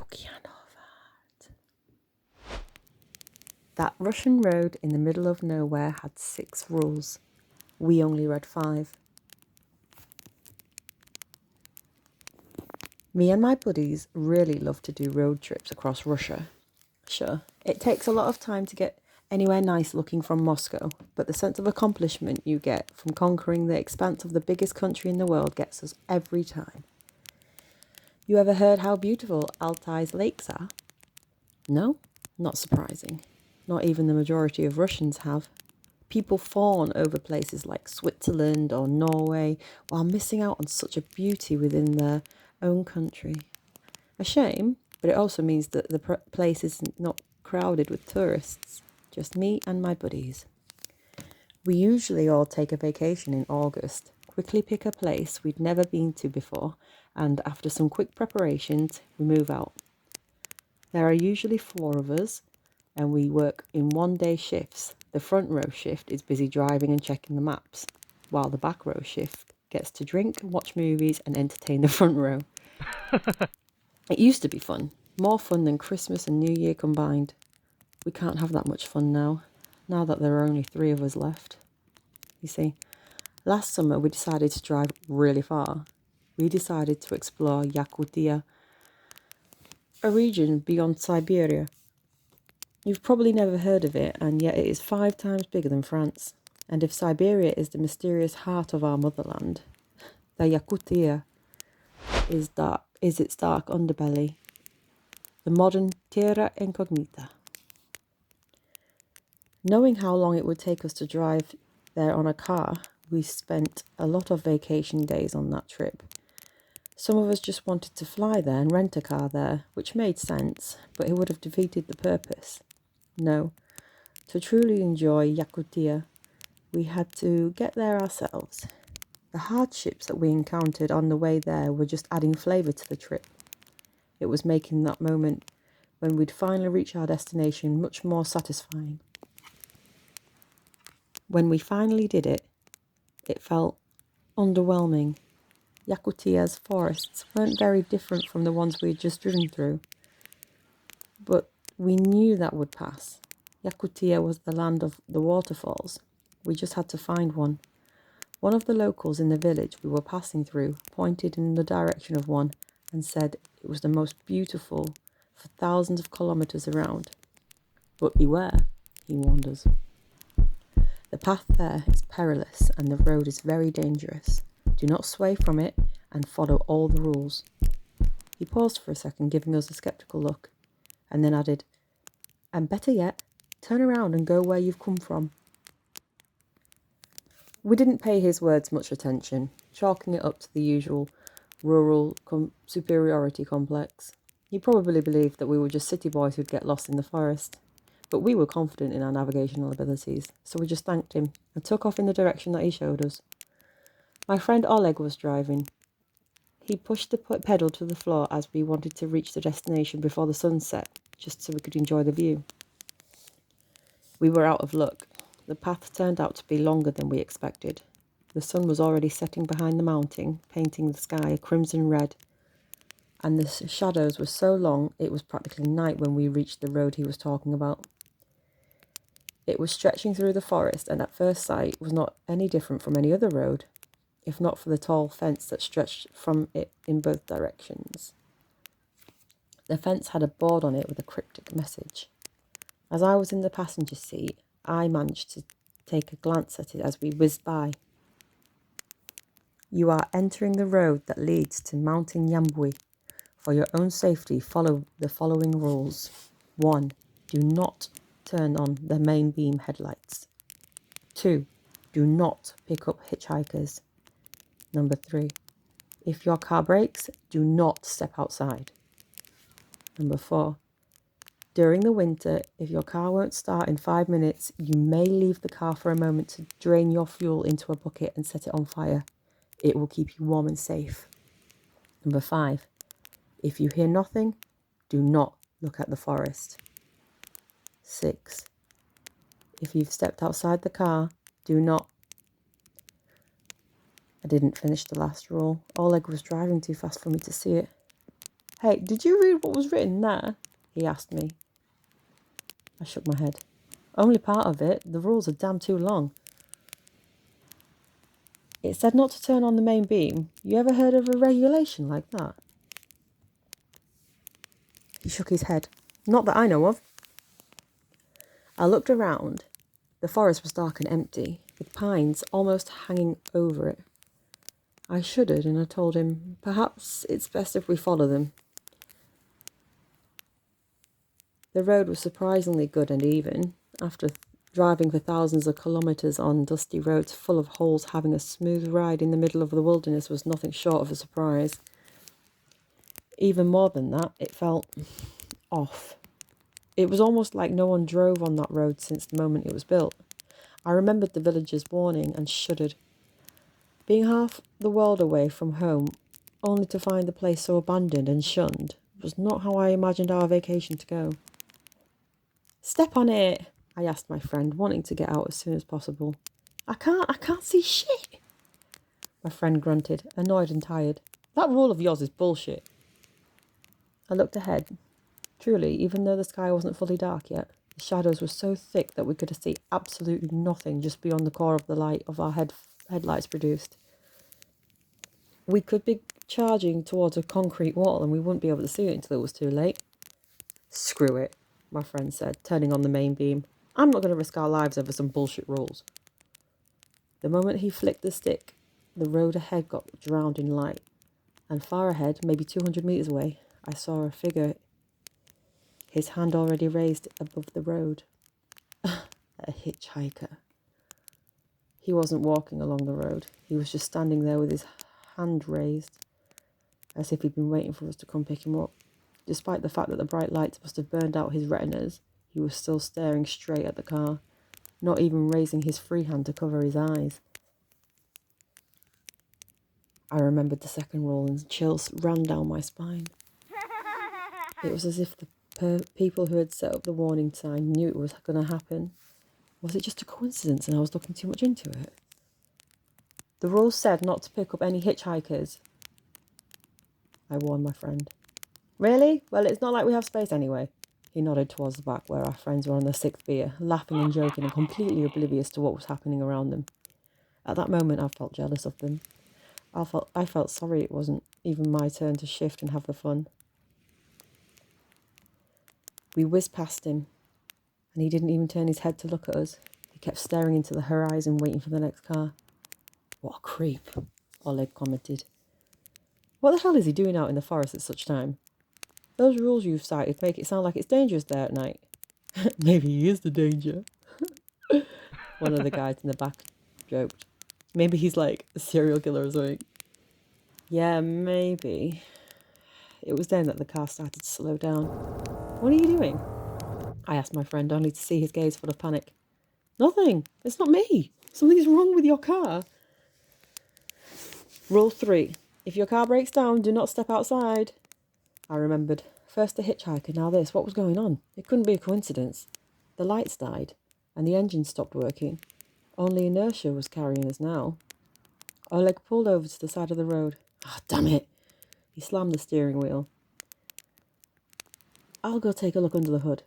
LukjanovArt. That Russian road in the middle of nowhere had 6 rules. We only read 5. Me and my buddies really love to do road trips across Russia. Sure, it takes a lot of time to get anywhere nice looking from Moscow, but the sense of accomplishment you get from conquering the expanse of the biggest country in the world gets us every time. You ever heard how beautiful Altai's lakes are? No? Not surprising. Not even the majority of Russians have. People fawn over places like Switzerland or Norway while missing out on such a beauty within their own country. A shame, but it also means that the place is not crowded with tourists. Just me and my buddies. We usually all take a vacation in August, quickly pick a place we'd never been to before, and after some quick preparations, we move out. There are usually 4 of us, and we work in 1-day shifts. The front row shift is busy driving and checking the maps, while the back row shift gets to drink, watch movies, and entertain the front row. It used to be fun, more fun than Christmas and New Year combined. We can't have that much fun now that there are only 3 of us left. You see, last summer we decided to drive really far. We decided to explore Yakutia, a region beyond Siberia. You've probably never heard of it, and yet it is 5 times bigger than France. And if Siberia is the mysterious heart of our motherland, the Yakutia is its dark underbelly, the modern terra incognita. Knowing how long it would take us to drive there on a car, we spent a lot of vacation days on that trip. Some of us just wanted to fly there and rent a car there, which made sense, but it would have defeated the purpose. No, to truly enjoy Yakutia, we had to get there ourselves. The hardships that we encountered on the way there were just adding flavour to the trip. It was making that moment when we'd finally reach our destination much more satisfying. When we finally did it, it felt underwhelming. Yakutia's forests weren't very different from the ones we had just driven through. But we knew that would pass. Yakutia was the land of the waterfalls. We just had to find one. One of the locals in the village we were passing through pointed in the direction of one and said it was the most beautiful for thousands of kilometres around. But beware, he warned us. The path there is perilous and the road is very dangerous. Do not sway from it and follow all the rules. He paused for a second, giving us a sceptical look, and then added, and better yet, turn around and go where you've come from. We didn't pay his words much attention, chalking it up to the usual rural superiority complex. He probably believed that we were just city boys who'd get lost in the forest. But we were confident in our navigational abilities, so we just thanked him and took off in the direction that he showed us. My friend Oleg was driving. He pushed the pedal to the floor as we wanted to reach the destination before the sun set, just so we could enjoy the view. We were out of luck. The path turned out to be longer than we expected. The sun was already setting behind the mountain, painting the sky a crimson red, and the shadows were so long it was practically night when we reached the road he was talking about. It was stretching through the forest and at first sight was not any different from any other road, if not for the tall fence that stretched from it in both directions. The fence had a board on it with a cryptic message. As I was in the passenger seat, I managed to take a glance at it as we whizzed by. You are entering the road that leads to Mountain Yambui. For your own safety, follow the following rules. 1. Do not turn on the main beam headlights. 2. Do not pick up hitchhikers. 3. If your car breaks, do not step outside. 4. During the winter, if your car won't start in 5 minutes, you may leave the car for a moment to drain your fuel into a bucket and set it on fire. It will keep you warm and safe. 5. If you hear nothing, do not look at the forest. 6. If you've stepped outside the car, do not... I didn't finish the last rule. Oleg was driving too fast for me to see it. Hey, did you read what was written there? He asked me. I shook my head. Only part of it. The rules are damn too long. It said not to turn on the main beam. You ever heard of a regulation like that? He shook his head. Not that I know of. I looked around. The forest was dark and empty, with pines almost hanging over it. I shuddered and I told him, perhaps it's best if we follow them. The road was surprisingly good and even. After driving for thousands of kilometres on dusty roads full of holes, having a smooth ride in the middle of the wilderness was nothing short of a surprise. Even more than that, it felt off. It was almost like no one drove on that road since the moment it was built. I remembered the villagers' warning and shuddered. Being half the world away from home, only to find the place so abandoned and shunned, was not how I imagined our vacation to go. Step on it, I asked my friend, wanting to get out as soon as possible. I can't see shit. My friend grunted, annoyed and tired. That rule of yours is bullshit. I looked ahead. Truly, even though the sky wasn't fully dark yet, the shadows were so thick that we could see absolutely nothing just beyond the core of the light of our headlights produced. We could be charging towards a concrete wall and we wouldn't be able to see it until it was too late. Screw it, my friend said, turning on the main beam. I'm not going to risk our lives over some bullshit rules. The moment he flicked the stick, the road ahead got drowned in light, and far ahead, maybe 200 metres away, I saw a figure, his hand already raised above the road. A hitchhiker. He wasn't walking along the road. He was just standing there with his hand raised, as if he'd been waiting for us to come pick him up. Despite the fact that the bright lights must have burned out his retinas, he was still staring straight at the car, not even raising his free hand to cover his eyes. I remembered the second rule and chills ran down my spine. It was as if the people who had set up the warning sign knew it was going to happen. Was it just a coincidence and I was looking too much into it? The rules said not to pick up any hitchhikers, I warned my friend. Really? Well, it's not like we have space anyway. He nodded towards the back where our friends were on their sixth beer, laughing and joking and completely oblivious to what was happening around them. At that moment, I felt jealous of them. I felt sorry it wasn't even my turn to shift and have the fun. We whizzed past him, and he didn't even turn his head to look at us. He kept staring into the horizon, waiting for the next car. What a creep, Oleg commented. What the hell is he doing out in the forest at such time? Those rules you've cited make it sound like it's dangerous there at night. Maybe he is the danger. One of the guys in the back joked. Maybe he's like a serial killer or something. Yeah, maybe. It was then that the car started to slow down. What are you doing? I asked my friend, only to see his gaze full of panic. Nothing. It's not me. Something's wrong with your car. Rule 3. If your car breaks down, do not step outside. I remembered. First the hitchhiker, now this. What was going on? It couldn't be a coincidence. The lights died, and the engine stopped working. Only inertia was carrying us now. Oleg pulled over to the side of the road. Ah, damn it! He slammed the steering wheel. I'll go take a look under the hood.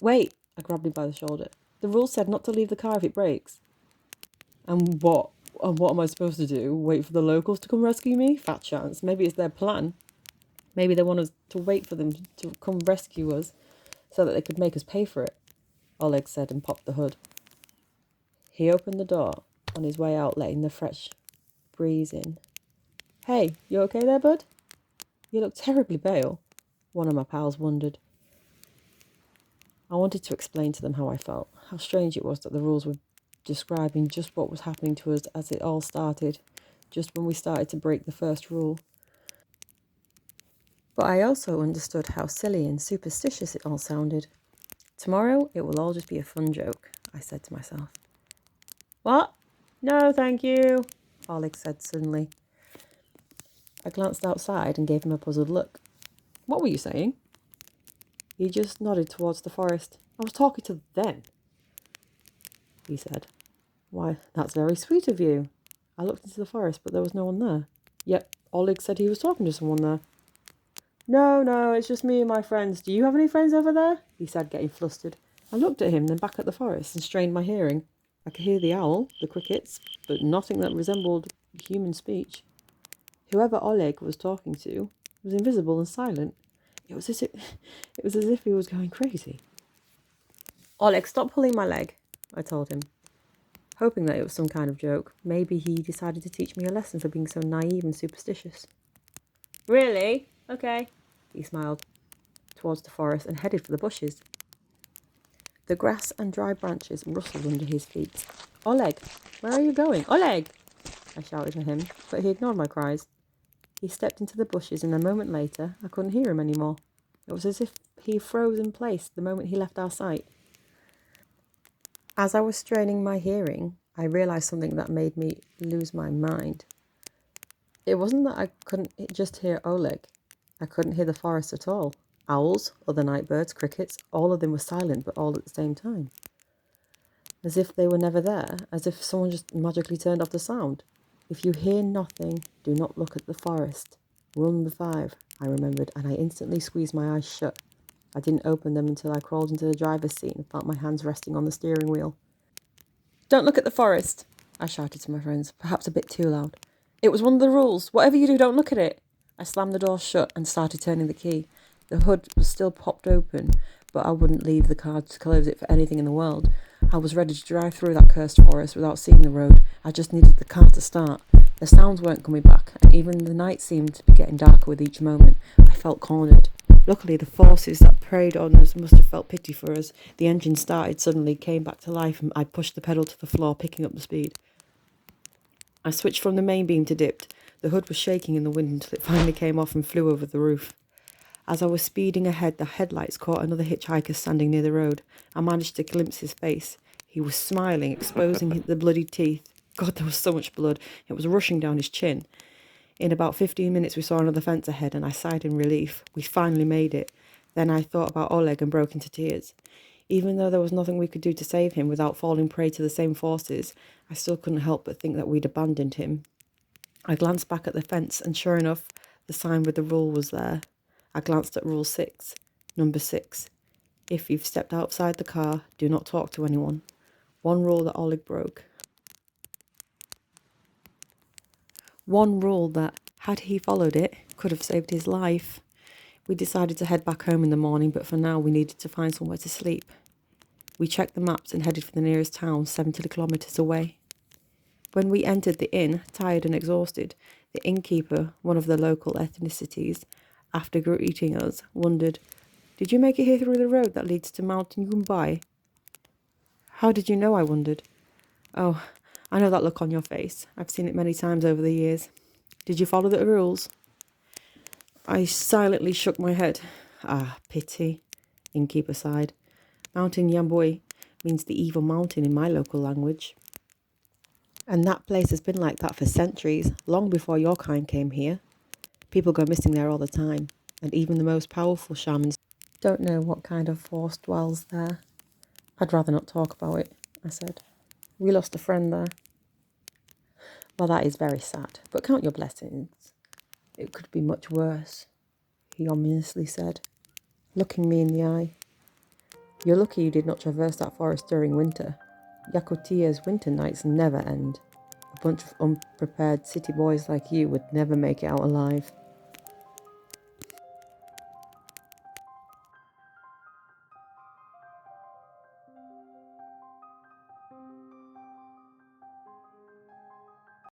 Wait! I grabbed him by the shoulder. The rule said not to leave the car if it breaks. And what? And what am I supposed to do? Wait for the locals to come rescue me? Fat chance. Maybe it's their plan. Maybe they want us to wait for them to come rescue us so that they could make us pay for it, Oleg said and popped the hood. He opened the door on his way out, letting the fresh breeze in. Hey, you okay there, bud? You look terribly pale, one of my pals wondered. I wanted to explain to them how I felt, how strange it was that the rules were describing just what was happening to us as it all started, just when we started to break the first rule. But I also understood how silly and superstitious it all sounded. Tomorrow it will all just be a fun joke, I said to myself. What? No, thank you, Oleg said suddenly. I glanced outside and gave him a puzzled look. What were you saying? He just nodded towards the forest. I was talking to them, he said. Why, that's very sweet of you. I looked into the forest, but there was no one there. Yet Oleg said he was talking to someone there. No, it's just me and my friends. Do you have any friends over there? He said, getting flustered. I looked at him, then back at the forest, and strained my hearing. I could hear the owl, the crickets, but nothing that resembled human speech. Whoever Oleg was talking to was invisible and silent. It was as if he was going crazy. Oleg, stop pulling my leg, I told him, hoping that it was some kind of joke. Maybe he decided to teach me a lesson for being so naive and superstitious. Really? Okay, he smiled towards the forest and headed for the bushes. The grass and dry branches rustled under his feet. Oleg, where are you going? Oleg! I shouted at him, but he ignored my cries. He stepped into the bushes, and a moment later, I couldn't hear him anymore. It was as if he froze in place the moment he left our sight. As I was straining my hearing, I realised something that made me lose my mind. It wasn't that I couldn't just hear Oleg. I couldn't hear the forest at all. Owls, other night birds, crickets, all of them were silent, but all at the same time. As if they were never there, as if someone just magically turned off the sound. If you hear nothing, do not look at the forest. Rule number 5, I remembered, and I instantly squeezed my eyes shut. I didn't open them until I crawled into the driver's seat and felt my hands resting on the steering wheel. Don't look at the forest, I shouted to my friends, perhaps a bit too loud. It was one of the rules. Whatever you do, don't look at it. I slammed the door shut and started turning the key. The hood was still popped open, but I wouldn't leave the car to close it for anything in the world. I was ready to drive through that cursed forest without seeing the road. I just needed the car to start. The sounds weren't coming back, and even the night seemed to be getting darker with each moment. I felt cornered. Luckily, the forces that preyed on us must have felt pity for us. The engine started suddenly, came back to life, and I pushed the pedal to the floor, picking up the speed. I switched from the main beam to dipped. The hood was shaking in the wind until it finally came off and flew over the roof. As I was speeding ahead, the headlights caught another hitchhiker standing near the road. I managed to glimpse his face. He was smiling, exposing the bloody teeth. God, there was so much blood. It was rushing down his chin. In about 15 minutes, we saw another fence ahead, and I sighed in relief. We finally made it. Then I thought about Oleg and broke into tears. Even though there was nothing we could do to save him without falling prey to the same forces, I still couldn't help but think that we'd abandoned him. I glanced back at the fence, and sure enough, the sign with the rule was there. I glanced at Rule 6, number 6. If you've stepped outside the car, do not talk to anyone. One rule that Oleg broke. One rule that, had he followed it, could have saved his life. We decided to head back home in the morning, but for now we needed to find somewhere to sleep. We checked the maps and headed for the nearest town, 70 kilometres away. When we entered the inn, tired and exhausted, the innkeeper, one of the local ethnicities, after greeting us, wondered, "Did you make it here through the road that leads to Mount Yumbai?" "How did you know?" I wondered. "Oh, I know that look on your face. I've seen it many times over the years. Did you follow the rules?" I silently shook my head. "Ah, pity," innkeeper sighed. "Mountain Yambui means the evil mountain in my local language. And that place has been like that for centuries, long before your kind came here. People go missing there all the time, and even the most powerful shamans don't know what kind of force dwells there." "I'd rather not talk about it," I said. "We lost a friend there." "Well, that is very sad, but count your blessings. It could be much worse," he ominously said, looking me in the eye. "You're lucky you did not traverse that forest during winter. Yakutia's winter nights never end. A bunch of unprepared city boys like you would never make it out alive."